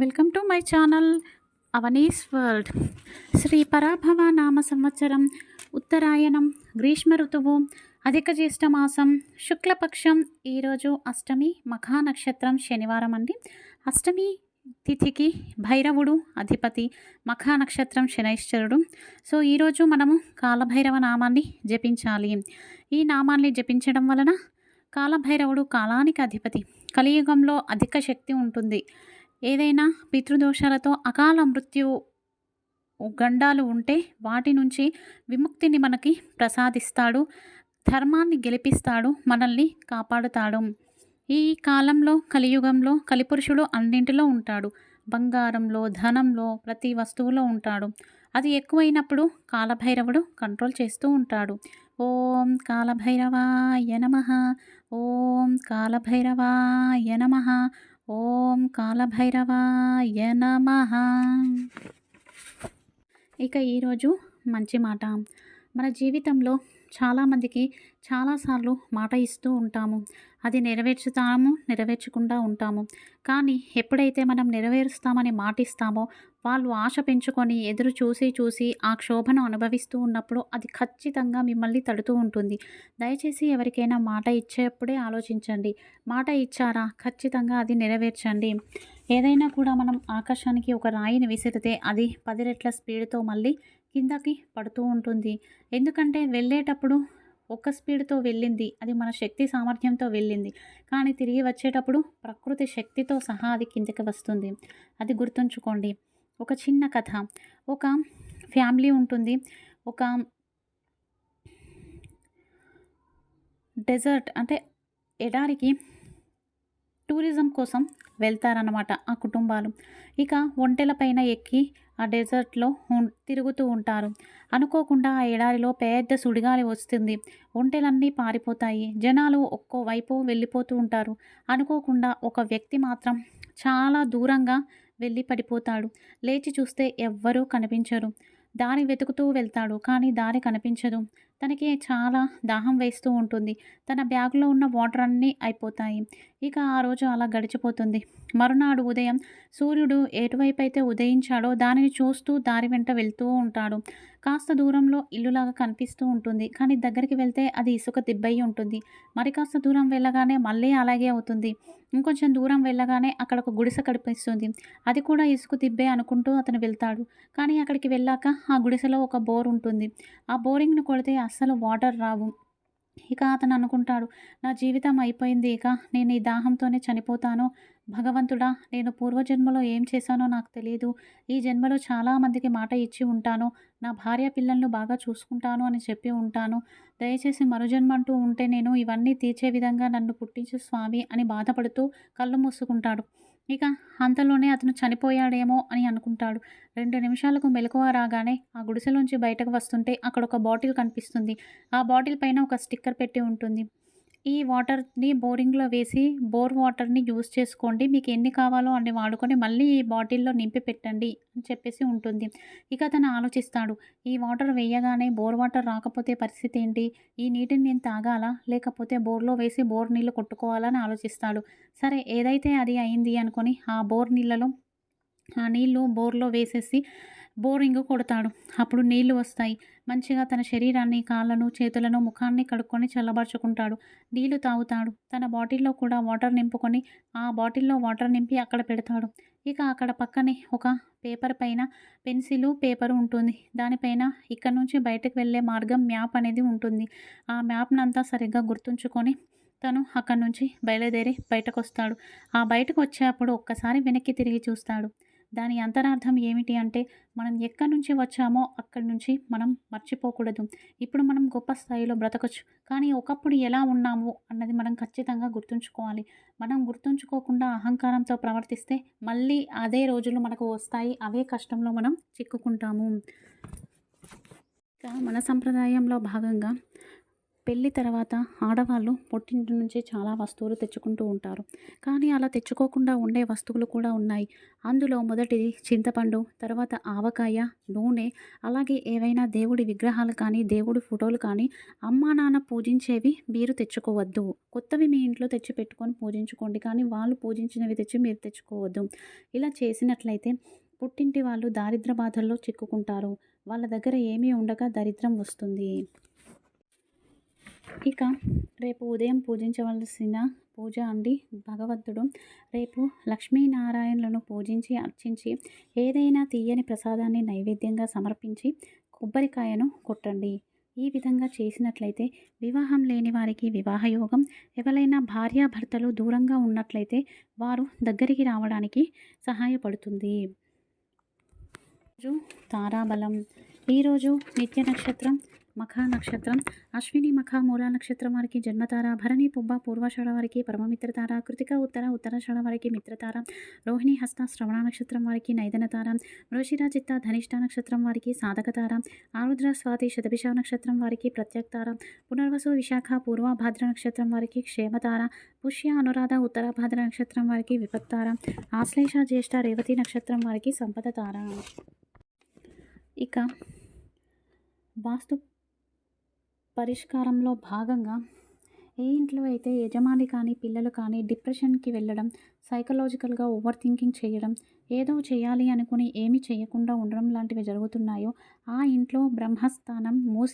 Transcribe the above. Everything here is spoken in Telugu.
Welcome to my channel Avani's world. శ్రీ పరాభవ నామ సంవత్సరం, ఉత్తరాయణం, గ్రీష్మ ఋతువు, అధిక జ్యేష్ఠ మాసం, శుక్లపక్షం. ఈరోజు అష్టమి, మఖా నక్షత్రం, శనివారం అండి. అష్టమి తిథికి భైరవుడు అధిపతి, మఖా నక్షత్రం శనైశ్చరుడు. సో ఈరోజు మనము కాలభైరవ నామాన్ని జపించాలి. ఈ నామాన్ని జపించడం వలన కాలభైరవుడు కాలానికి అధిపతి. కలియుగంలో అధిక శక్తి ఉంటుంది. ఏదైనా పితృదోషాలతో అకాల మృత్యు గండాలు ఉంటే వాటి నుంచి విముక్తిని మనకి ప్రసాదిస్తాడు, ధర్మాన్ని గెలిపిస్తాడు, మనల్ని కాపాడుతాడు. ఈ కాలంలో కలియుగంలో కలిపురుషుడు అన్నింటిలో ఉంటాడు. బంగారంలో, ధనంలో, ప్రతి వస్తువులో ఉంటాడు. అది ఎక్కువైనప్పుడు కాలభైరవుడు కంట్రోల్ చేస్తూ ఉంటాడు. ఓం కాలభైరవాయ నమః, ఓం కాలభైరవాయ నమః, ఓం కాలభైరవాయ నమః. ఇక ఈరోజు మంచి మాట. మన జీవితంలో చాలామందికి చాలాసార్లు మాట ఇస్తూ ఉంటాము. అది నెరవేర్చకుండా ఉంటాము. కానీ ఎప్పుడైతే మనం నెరవేరుస్తామని మాటిస్తామో వాళ్ళు ఆశ పెంచుకొని ఎదురు చూసి ఆ క్షోభను అనుభవిస్తూ ఉన్నప్పుడు అది ఖచ్చితంగా మిమ్మల్ని తడుతూ ఉంటుంది. దయచేసి ఎవరికైనా మాట ఇచ్చేప్పుడే ఆలోచించండి. మాట ఇచ్చారా, ఖచ్చితంగా అది నెరవేర్చండి. ఏదైనా కూడా మనం ఆకాశానికి ఒక రాయిని విసిరితే అది 10 రెట్ల స్పీడ్తో మళ్ళీ కిందకి పడుతూ ఉంటుంది. ఎందుకంటే వెళ్ళేటప్పుడు ఒక స్పీడ్తో వెళ్ళింది, అది మన శక్తి సామర్థ్యంతో వెళ్ళింది. కానీ తిరిగి వచ్చేటప్పుడు ప్రకృతి శక్తితో సహా అది కిందకి వస్తుంది. అది గుర్తుంచుకోండి. ఒక చిన్న కథ. ఒక ఫ్యామిలీ ఉంటుంది. ఒక డెజర్ట్ అంటే ఎడారికి టూరిజం కోసం వెళ్తారన్నమాట ఆ కుటుంబాలు. ఇక ఒంటెల పైన ఎక్కి ఆ డెజర్ట్లో తిరుగుతూ ఉంటారు. అనుకోకుండా ఆ ఎడారిలో పెద్ద సుడిగాలి వస్తుంది. ఒంటెలన్నీ పారిపోతాయి. జనాలు ఒక్కో వైపు వెళ్ళిపోతూ ఉంటారు. అనుకోకుండా ఒక వ్యక్తి మాత్రం చాలా దూరంగా వెళ్ళి పడిపోతాడు. లేచి చూస్తే ఎవ్వరూ కనిపించరు. దారి వెతుకుతూ వెళ్తాడు, కానీ దారి కనిపించదు. తనకి చాలా దాహం వేస్తూ ఉంటుంది. తన బ్యాగ్లో ఉన్న వాటర్ అన్నీ అయిపోతాయి. ఇక ఆ రోజు అలా గడిచిపోతుంది. మరునాడు ఉదయం సూర్యుడు ఎటువైపు అయితే ఉదయించాడో దానిని చూస్తూ దారి వెంట వెళ్తూ ఉంటాడు. కాస్త దూరంలో ఇల్లులాగా కనిపిస్తూ ఉంటుంది. కానీ దగ్గరికి వెళ్తే అది ఇసుక దిబ్బయి ఉంటుంది. మరి కాస్త దూరం వెళ్ళగానే మళ్ళీ అలాగే అవుతుంది. ఇంకొంచెం దూరం వెళ్ళగానే అక్కడ ఒక గుడిసె కనిపిస్తుంది. అది కూడా ఇసుక దిబ్బే అనుకుంటూ అతను వెళ్తాడు. కానీ అక్కడికి వెళ్ళాక ఆ గుడిసెలో ఒక బోర్ ఉంటుంది. ఆ బోరింగ్ను కొడితే అస్సలు వాటర్ రావు. ఇక అతను అనుకుంటాడు, నా జీవితం అయిపోయింది, ఇక నేను ఈ దాహంతోనే చనిపోతాను. భగవంతుడా, నేను పూర్వజన్మలో ఏం చేశానో నాకు తెలియదు. ఈ జన్మలో చాలామందికి మాట ఇచ్చి ఉంటాను. నా భార్య పిల్లలను బాగా చూసుకుంటాను అని చెప్పి ఉంటాను. దయచేసి మరుజన్మ అంటూ ఉంటే నేను ఇవన్నీ తీర్చే విధంగా నన్ను పుట్టించు స్వామి అని బాధపడుతూ కళ్ళు మూసుకుంటాడు. ఇక అంతలోనే అతను చనిపోయాడేమో అని అనుకుంటాడు. 2 నిమిషాలకు మెలకువ రాగానే ఆ గుడిసెలోంచి బయటకు వస్తుంటే అక్కడ ఒక బాటిల్ కనిపిస్తుంది. ఆ బాటిల్ పైన ఒక స్టిక్కర్ పెట్టి ఉంటుంది. ఈ వాటర్ని బోరింగ్లో వేసి బోర్ వాటర్ని యూజ్ చేసుకోండి. మీకు ఎన్ని కావాలో అన్ని వాడుకొని మళ్ళీ ఈ బాటిల్లో నింపి పెట్టండి అని చెప్పేసి ఉంటుంది. ఇక అతను ఆలోచిస్తాడు, ఈ వాటర్ వేయగానే బోర్ వాటర్ రాకపోతే పరిస్థితి ఏంటి? ఈ నీటిని నేను తాగాలా, లేకపోతే బోర్లో వేసి బోర్ నీళ్ళు కొట్టుకోవాలని ఆలోచిస్తాడు. సరే ఏదైతే అది అయింది అనుకొని ఆ బోర్ నీళ్ళలో ఆ నీళ్లు బోర్లో వేసేసి బోరింగ్ కొడతాడు. అప్పుడు నీళ్లు వస్తాయి. మంచిగా తన శరీరాన్ని, కాళ్ళను, చేతులను, ముఖాన్ని కడుక్కొని చల్లబరుచుకుంటాడు. నీళ్లు తాగుతాడు. తన బాటిల్లో కూడా వాటర్ నింపుకొని ఆ బాటిల్లో వాటర్ నింపి అక్కడ పెడతాడు. ఇక అక్కడ పక్కనే ఒక పేపర్ పైన పెన్సిలు, పేపరు ఉంటుంది. దానిపైన ఇక్కడ నుంచి బయటకు వెళ్ళే మార్గం మ్యాప్ అనేది ఉంటుంది. ఆ మ్యాప్నంతా సరిగ్గా గుర్తుంచుకొని తను అక్కడి నుంచి బయలుదేరి బయటకొస్తాడు. ఆ బయటకు వచ్చేప్పుడు ఒక్కసారి వెనక్కి తిరిగి చూస్తాడు. దాని అంతరార్థం ఏమిటి అంటే, మనం ఎక్కడి నుంచి వచ్చామో అక్కడి నుంచి మనం మర్చిపోకూడదు. ఇప్పుడు మనం గొప్ప స్థాయిలో బ్రతకొచ్చు, కానీ ఒకప్పుడు ఎలా ఉన్నాము అన్నది మనం ఖచ్చితంగా గుర్తుంచుకోవాలి. మనం గుర్తుంచుకోకుండా అహంకారంతో ప్రవర్తిస్తే మళ్ళీ అదే రోజులు మనకు వస్తాయి. అవే కష్టంలో మనం చిక్కుకుంటాము. ఇక మన సంప్రదాయంలో భాగంగా పెళ్లి తర్వాత ఆడవాళ్ళు పుట్టింటి నుంచి చాలా వస్తువులు తెచ్చుకుంటూ ఉంటారు. కానీ అలా తెచ్చుకోకుండా ఉండే వస్తువులు కూడా ఉన్నాయి. అందులో మొదటిది చింతపండు, తర్వాత ఆవకాయ, నూనె, అలాగే ఏవైనా దేవుడి విగ్రహాలు కానీ, దేవుడి ఫోటోలు కానీ, అమ్మా నాన్న పూజించేవి మీరు తెచ్చుకోవద్దు. కొత్తవి మీ ఇంట్లో తెచ్చి పెట్టుకొని పూజించుకోండి. కానీ వాళ్ళు పూజించినవి తెచ్చి మీరు తెచ్చుకోవద్దు. ఇలా చేసినట్లయితే పుట్టింటి వాళ్ళు దారిద్ర్య బాధల్లో చిక్కుకుంటారు. వాళ్ళ దగ్గర ఏమీ ఉండక దరిద్రం వస్తుంది. ఇక రేపు ఉదయం పూజించవలసిన పూజ అండి. భగవంతుడు రేపు లక్ష్మీనారాయణలను పూజించి అర్చించి ఏదైనా తీయని ప్రసాదాన్ని నైవేద్యంగా సమర్పించి కొబ్బరికాయను కొట్టండి. ఈ విధంగా చేసినట్లయితే వివాహం లేని వారికి వివాహ యోగం, ఎవరైనా భార్యాభర్తలు దూరంగా ఉన్నట్లయితే వారు దగ్గరికి రావడానికి సహాయపడుతుంది. రోజు తారాబలం. ఈరోజు నిత్య నక్షత్రం మఖ నక్షత్రం, అశ్విని మఖ మూల నక్షత్రం వారికి జన్మతార, భరణి పుబ్బ పూర్వాషాఢ వారికి పరమమిత్రతార, కృతిక ఉత్తర ఉత్తరాషాఢ వారికి మిత్రతార, రోహిణి హస్త శ్రవణ నక్షత్రం వారికి నైదనతార, మృషిర చిత్త ధనిష్ట నక్షత్రం వారికి సాధకతార, ఆరుద్ర స్వాతి శతభిష నక్షత్రం వారికి ప్రత్యక్తార, పునర్వసు విశాఖ పూర్వ భాద్ర నక్షత్రం వారికి క్షేమతార, పుష్య అనురాధ ఉత్తర భాద్ర నక్షత్రం వారికి విపత్తార, ఆశ్లేష జ్యేష్ఠ రేవతి నక్షత్రం వారికి సంపదతార. ఇక వాస్తు పరిష్కారంలో భాగంగా ఏ ఇంట్లో అయితే యజమాని కానీ పిల్లలు కానీ డిప్రెషన్కి వెళ్ళడం, సైకలాజికల్గా ఓవర్ థింకింగ్ చేయడం, ఏదో చేయాలి అనుకుని ఏమీ చేయకుండా ఉండడం లాంటివి జరుగుతున్నాయో ఆ ఇంట్లో బ్రహ్మస్థానం మూసి